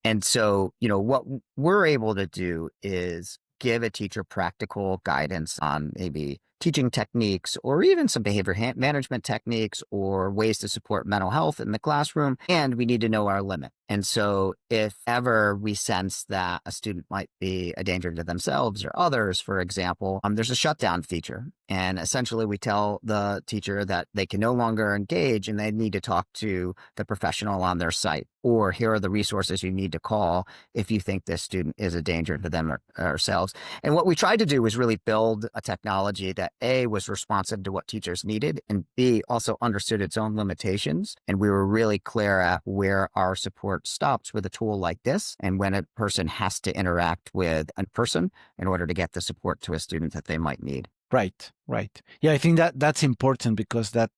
And so, what we're able to do is give a teacher practical guidance on maybe teaching techniques or even some behavior management techniques or ways to support mental health in the classroom. And we need to know our limit. And so if ever we sense that a student might be a danger to themselves or others, for example, there's a shutdown feature. And essentially we tell the teacher that they can no longer engage and they need to talk to the professional on their site, or here are the resources you need to call if you think this student is a danger to them or ourselves. And what we tried to do was really build a technology that A, was responsive to what teachers needed, and B, also understood its own limitations. And we were really clear at where our support stops with a tool like this and when a person has to interact with a person in order to get the support to a student that they might need. Right, right. Yeah, I think that's important because that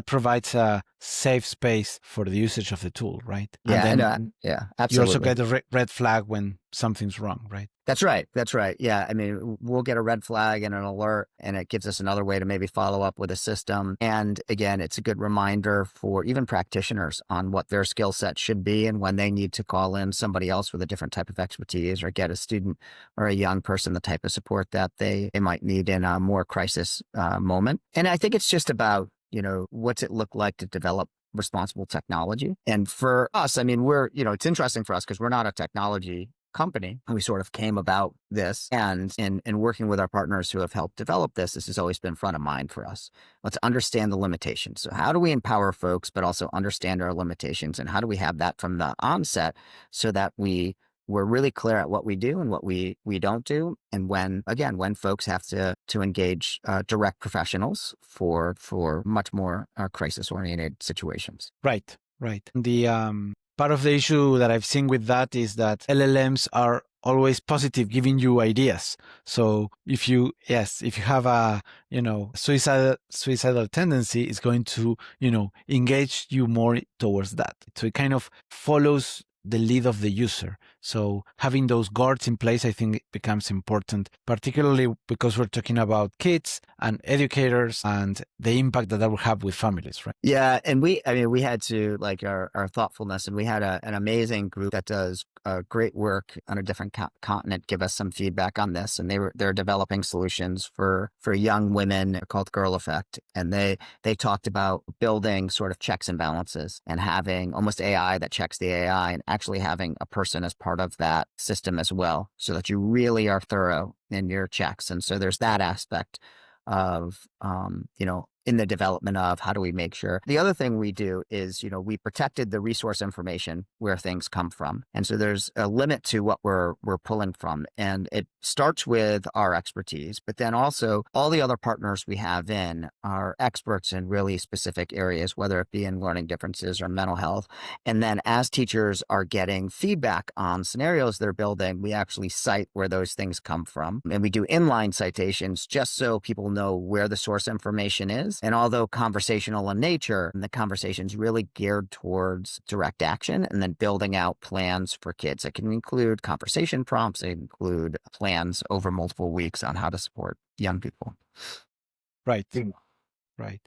provides a safe space for the usage of the tool, right? Yeah, And then yeah, you also absolutely. get a red flag when something's wrong, right? That's right. That's right. Yeah. I mean, we'll get a red flag and an alert, and it gives us another way to maybe follow up with a system. And again, it's a good reminder for even practitioners on what their skill set should be and when they need to call in somebody else with a different type of expertise or get a student or a young person the type of support that they might need in a more crisis moment. And I think it's just about, what's it look like to develop responsible technology? And for us, I mean, it's interesting for us because we're not a technology company. We sort of came about this, and in working with our partners who have helped develop this has always been front of mind for us. Let's understand the limitations. So how do we empower folks, but also understand our limitations? And how do we have that from the onset so that we're really clear at what we do and what we don't do? And when folks have to engage direct professionals for much more crisis-oriented situations. Right, right. The part of the issue that I've seen with that is that LLMs are always positive, giving you ideas. So if you have a, suicidal tendency, it's going to, engage you more towards that. So it kind of follows the lead of the user. So having those guards in place, I think it becomes important, particularly because we're talking about kids and educators and the impact that will have with families, right? Yeah. And we had to, like, our thoughtfulness, and we had an amazing group that does great work on a different continent give us some feedback on this. And they're developing solutions for young women called Girl Effect. And they talked about building sort of checks and balances and having almost AI that checks the AI and actually having a person as part of that system as well, so that you really are thorough in your checks. And so there's that aspect of, in the development of how do we make sure. The other thing we do is, we protected the resource information where things come from. And so there's a limit to what we're pulling from. And it starts with our expertise, but then also all the other partners we have in are experts in really specific areas, whether it be in learning differences or mental health. And then as teachers are getting feedback on scenarios they're building, we actually cite where those things come from. And we do inline citations just so people know where the source information is. And although conversational in nature, the conversation's really geared towards direct action and then building out plans for kids. It can include conversation prompts, it include plans over multiple weeks on how to support young people. Right. Right.